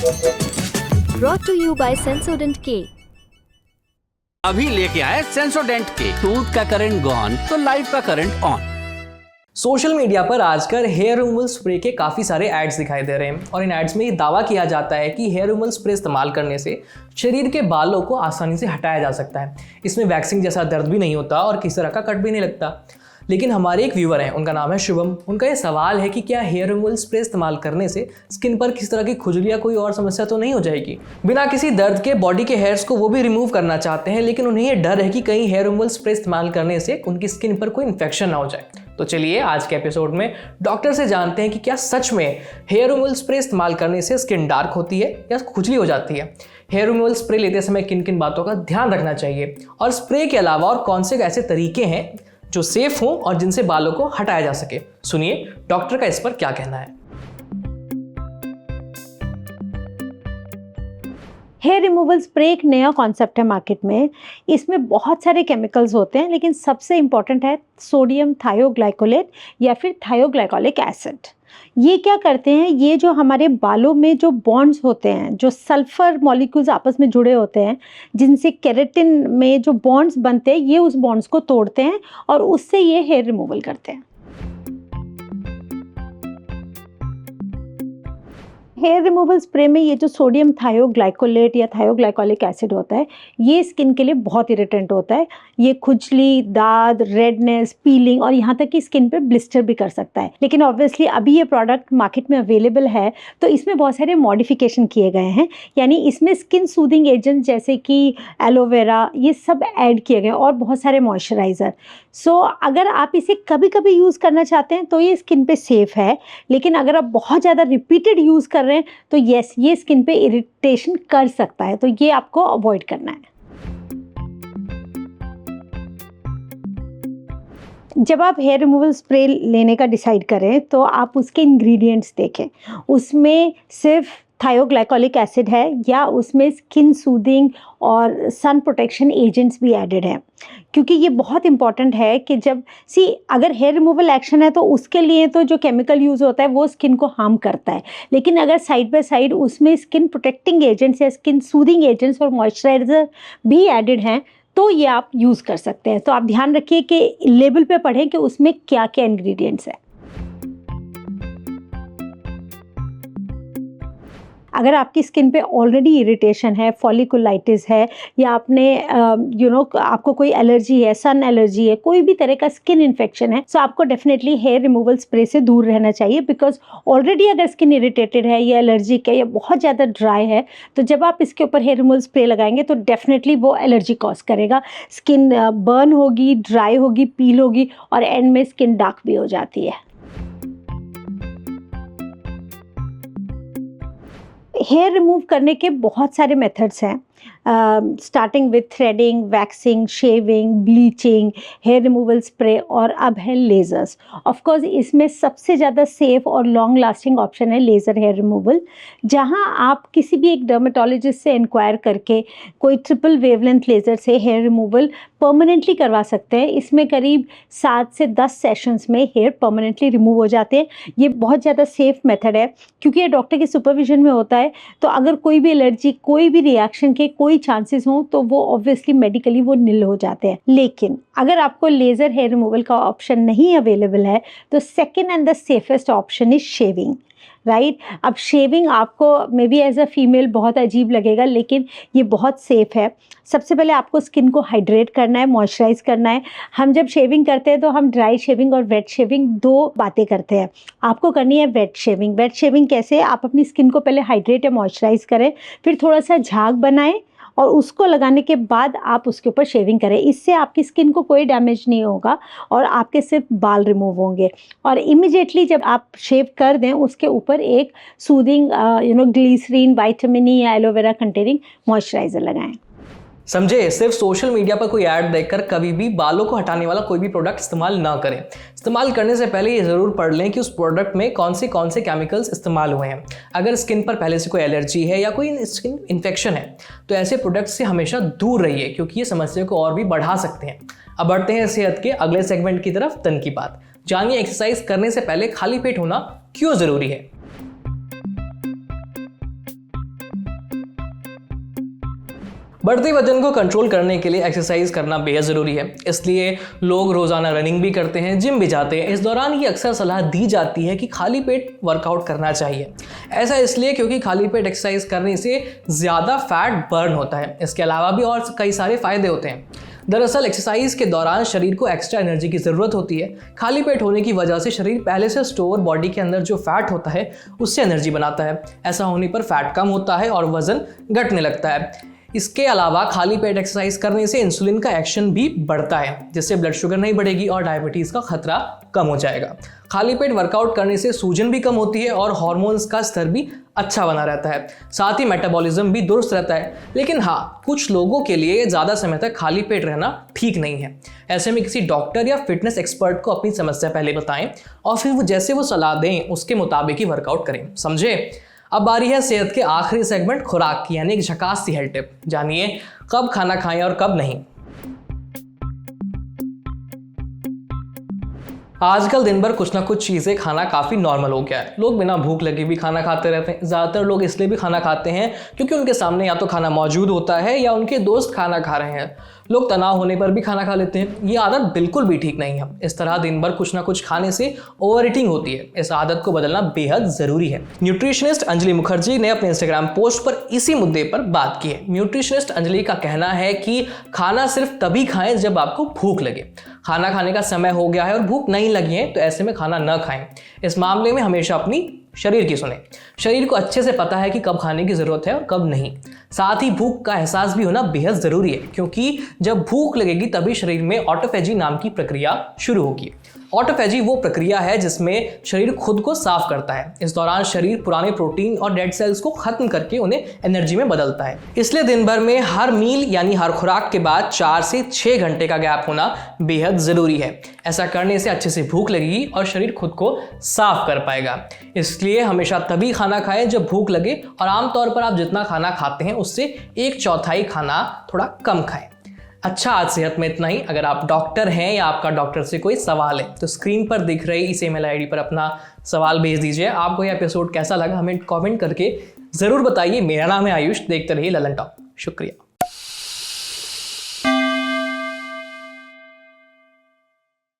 Brought to you by Sensodent K। अभी लेके आए सेंसोडेंट के। टूथ का करंट गॉन तो लाइफ का करंट ऑन। सोशल मीडिया पर आजकल हेयर रिमूवल स्प्रे के काफ़ी सारे एड्स दिखाई दे रहे हैं और इन एड्स में ये दावा किया जाता है कि हेयर रिमूवल स्प्रे इस्तेमाल करने से शरीर के बालों को आसानी से हटाया जा सकता है। इसमें वैक्सिंग जैसा दर्द भी नहीं होता और किसी तरह का कट भी नहीं लगता। लेकिन हमारे एक व्यूअर हैं, उनका नाम है शुभम। उनका ये सवाल है कि क्या हेयर रिमूवल स्प्रे इस्तेमाल करने से स्किन पर किसी तरह की खुजली या कोई और समस्या तो नहीं हो जाएगी। बिना किसी दर्द के बॉडी के हेयर्स को वो भी रिमूव करना चाहते हैं, लेकिन उन्हें ये डर है कि कहीं हेयर रिमूवल स्प्रे इस्तेमाल करने से उनकी स्किन पर कोई इन्फेक्शन ना हो जाए। तो चलिए आज के एपिसोड में डॉक्टर से जानते हैं कि क्या सच में हेयर रिमूवल स्प्रे इस्तेमाल करने से स्किन डार्क होती है या खुजली हो जाती है। हेयर रिमूवल स्प्रे लेते समय किन किन बातों का ध्यान रखना चाहिए और स्प्रे के अलावा और कौन से ऐसे तरीके हैं जो सेफ हों और जिनसे बालों को हटाया जा सके। सुनिए डॉक्टर का इस पर क्या कहना है। हेयर रिमूवल स्प्रे एक नया कॉन्सेप्ट है मार्केट में। इसमें बहुत सारे केमिकल्स होते हैं, लेकिन सबसे इम्पॉर्टेंट है सोडियम थायोग्लाइकोलेट या फिर थायोग्लाइकोलिक एसिड। ये क्या करते हैं, ये जो हमारे बालों में जो बॉन्ड्स होते हैं, जो सल्फर मॉलिक्यूल्स आपस में जुड़े होते हैं, जिनसे केराटिन में जो बॉन्ड्स बनते हैं, ये उस बॉन्ड्स को तोड़ते हैं और उससे ये हेयर रिमूवल करते हैं। हेयर रिमूवल स्प्रे में ये जो सोडियम थायोग्लाइकोलेट या थायोग्लाइकोलिक एसिड होता है, ये स्किन के लिए बहुत इरिटेंट होता है। ये खुजली, दाद, रेडनेस, पीलिंग और यहाँ तक कि स्किन पे ब्लिस्टर भी कर सकता है। लेकिन ऑब्वियसली अभी ये प्रोडक्ट मार्केट में अवेलेबल है, तो इसमें बहुत सारे मॉडिफिकेशन किए गए हैं। यानी इसमें स्किन सूदिंग एजेंट जैसे कि एलोवेरा, ये सब ऐड किए गए और बहुत सारे मॉइस्चराइज़र। सो अगर आप इसे कभी कभी यूज़ करना चाहते हैं तो ये स्किन पे सेफ़ है, लेकिन अगर आप बहुत ज़्यादा रिपीटेड यूज़ कर रहे हैं तो यस, ये स्किन पे इरिटेशन कर सकता है, तो ये आपको अवॉइड करना है। जब आप हेयर रिमूवल स्प्रे लेने का डिसाइड करें तो आप उसके इंग्रेडिएंट्स देखें, उसमें सिर्फ थायोग्लाइकोलिक एसिड है या उसमें स्किन सूदिंग और सन प्रोटेक्शन एजेंट्स भी एडेड हैं। क्योंकि ये बहुत इंपॉर्टेंट है कि जब अगर हेयर रिमूवल एक्शन है तो उसके लिए तो जो केमिकल यूज़ होता है वो स्किन को हार्म करता है, लेकिन अगर साइड बाय साइड उसमें स्किन प्रोटेक्टिंग एजेंट्स या स्किन सूदिंग एजेंट्स और मॉइस्चराइज़र भी एडेड हैं तो ये आप यूज़ कर सकते हैं। तो आप ध्यान रखिए कि लेबल पे पढ़ें कि उसमें क्या क्या इंग्रेडिएंट्स हैं। अगर आपकी स्किन पे ऑलरेडी इरिटेशन है, फॉलिकुलाइटिस है या आपने आपको कोई एलर्जी है, सन एलर्जी है, कोई भी तरह का स्किन इन्फेक्शन है, तो आपको डेफिनेटली हेयर रिमूवल स्प्रे से दूर रहना चाहिए। बिकॉज ऑलरेडी अगर स्किन इरिटेटेड है या एलर्जिक है या बहुत ज़्यादा ड्राई है, तो जब आप इसके ऊपर हेयर रिमूवल स्प्रे लगाएंगे तो डेफिनेटली वो एलर्जी कॉज करेगा। स्किन बर्न होगी, ड्राई होगी, पील होगी और एंड में स्किन डार्क भी हो जाती है। हेयर रिमूव करने के बहुत सारे मेथड्स हैं, starting with threading, waxing, shaving, bleaching, hair removal spray और अब है लेज़र्स। ऑफ कोर्स इसमें सबसे ज़्यादा सेफ और लॉन्ग लास्टिंग ऑप्शन है लेज़र हेयर रिमूवल, जहां आप किसी भी एक डर्मेटोलॉजिस्ट से इंक्वायर करके कोई ट्रिपल वेवलेंथ लेज़र से हेयर रिमूवल परमानेंटली करवा सकते हैं। इसमें करीब 7 से 10 सेशंस में हेयर परमानेंटली रिमूव हो जाते हैं। ये बहुत ज़्यादा सेफ मेथड है क्योंकि ये डॉक्टर के सुपरविजन में होता है, तो अगर कोई भी एलर्जी, कोई भी रिएक्शन के कोई चांसेस हों तो वो ऑब्वियसली मेडिकली वो निल हो जाते हैं। लेकिन अगर आपको लेज़र हेयर रिमूवल का ऑप्शन नहीं अवेलेबल है तो second and the safest option is shaving, right. अब शेविंग आपको may be as a female बहुत अजीब लगेगा, लेकिन ये बहुत सेफ है। सबसे पहले आपको स्किन को हाइड्रेट करना है, मॉइस्चराइज करना है। हम जब शेविंग करते हैं तो हम ड्राई शेविंग और वेट शेविंग दो बातें करते हैं। आपको करनी है वेट शेविंग। वेट शेविंग कैसे? आप अपनी स्किन को पहले हाइड्रेट या मॉइस्चराइज करें, फिर थोड़ा सा झाग बनाएं और उसको लगाने के बाद आप उसके ऊपर शेविंग करें। इससे आपकी स्किन को कोई डैमेज नहीं होगा और आपके सिर्फ बाल रिमूव होंगे। और इमिडिएटली जब आप शेव कर दें उसके ऊपर एक सूदिंग ग्लिसरीन, विटामिन ई या एलोवेरा कंटेनिंग मॉइस्चराइज़र लगाएं। समझे, सिर्फ सोशल मीडिया पर कोई ऐड देखकर कभी भी बालों को हटाने वाला कोई भी प्रोडक्ट इस्तेमाल ना करें। इस्तेमाल करने से पहले ये ज़रूर पढ़ लें कि उस प्रोडक्ट में कौन से केमिकल्स इस्तेमाल हुए हैं। अगर स्किन पर पहले से कोई एलर्जी है या कोई स्किन इन्फेक्शन है तो ऐसे प्रोडक्ट से हमेशा दूर रहिए, क्योंकि ये समस्या को और भी बढ़ा सकते हैं। अब बढ़ते हैं सेहत के अगले सेगमेंट की तरफ, तन की बात। जानिए एक्सरसाइज करने से पहले खाली पेट होना क्यों ज़रूरी है। बढ़ते वजन को कंट्रोल करने के लिए एक्सरसाइज करना बेहद ज़रूरी है, इसलिए लोग रोज़ाना रनिंग भी करते हैं, जिम भी जाते हैं। इस दौरान ये अक्सर सलाह दी जाती है कि खाली पेट वर्कआउट करना चाहिए। ऐसा इसलिए क्योंकि खाली पेट एक्सरसाइज करने से ज़्यादा फैट बर्न होता है। इसके अलावा भी और कई सारे फ़ायदे होते हैं। दरअसल एक्सरसाइज के दौरान शरीर को एक्स्ट्रा एनर्जी की ज़रूरत होती है। खाली पेट होने की वजह से शरीर पहले से स्टोर बॉडी के अंदर जो फैट होता है उससे एनर्जी बनाता है। ऐसा होने पर फैट कम होता है और वज़न घटने लगता है। इसके अलावा खाली पेट एक्सरसाइज करने से इंसुलिन का एक्शन भी बढ़ता है, जिससे ब्लड शुगर नहीं बढ़ेगी और डायबिटीज़ का खतरा कम हो जाएगा। खाली पेट वर्कआउट करने से सूजन भी कम होती है और हार्मोन्स का स्तर भी अच्छा बना रहता है। साथ ही मेटाबॉलिज्म भी दुरुस्त रहता है। लेकिन हाँ, कुछ लोगों के लिए ज़्यादा समय तक खाली पेट रहना ठीक नहीं है। ऐसे में किसी डॉक्टर या फिटनेस एक्सपर्ट को अपनी समस्या पहले बताएं और फिर वो सलाह दें उसके मुताबिक ही वर्कआउट करें। समझे? अब बारी है सेहत के आखिरी सेगमेंट खुराक की, यानी एक झकास सी हेल्थ टिप। जानिए कब खाना खाएं और कब नहीं। आजकल दिन भर कुछ ना कुछ चीज़ें खाना काफ़ी नॉर्मल हो गया है। लोग बिना भूख लगे भी खाना खाते रहते हैं। ज़्यादातर लोग इसलिए भी खाना खाते हैं क्योंकि उनके सामने या तो खाना मौजूद होता है या उनके दोस्त खाना खा रहे हैं। लोग तनाव होने पर भी खाना खा लेते हैं। ये आदत बिल्कुल भी ठीक नहीं है। इस तरह दिन भर कुछ ना कुछ खाने से ओवर ईटिंग होती है। इस आदत को बदलना बेहद ज़रूरी है। न्यूट्रिशनिस्ट अंजलि मुखर्जी ने अपने इंस्टाग्राम पोस्ट पर इसी मुद्दे पर बात की है। न्यूट्रिशनिस्ट अंजलि का कहना है कि खाना सिर्फ तभी खाएं जब आपको भूख लगे। खाना खाने का समय हो गया है और भूख नहीं लगी है तो ऐसे में खाना न खाएं। इस मामले में हमेशा अपनी शरीर की सुने। शरीर को अच्छे से पता है कि कब खाने की ज़रूरत है और कब नहीं। साथ ही भूख का एहसास भी होना बेहद ज़रूरी है, क्योंकि जब भूख लगेगी तभी शरीर में ऑटोफेजी नाम की प्रक्रिया शुरू होगी। ऑटोफेजी वो प्रक्रिया है जिसमें शरीर खुद को साफ करता है। इस दौरान शरीर पुराने प्रोटीन और डेड सेल्स को खत्म करके उन्हें एनर्जी में बदलता है। इसलिए दिन भर में हर मील यानी हर खुराक के बाद 4 से 6 घंटे का गैप होना बेहद ज़रूरी है। ऐसा करने से अच्छे से भूख लगेगी और शरीर खुद को साफ कर पाएगा। इसलिए हमेशा तभी खाना खाएं जब भूख लगे और आमतौर पर आप जितना खाना खाते हैं उससे 1/4 खाना थोड़ा कम खाएं। अच्छा, आज सेहत में इतना ही। अगर आप डॉक्टर हैं या आपका डॉक्टर से कोई सवाल है तो स्क्रीन पर दिख रही इस ईमेल आईडी पर अपना सवाल भेज दीजिए। आपको यह एपिसोड कैसा लगा हमें कमेंट करके ज़रूर बताइए। मेरा नाम है आयुष, देखते रहिए ललन टॉक। शुक्रिया।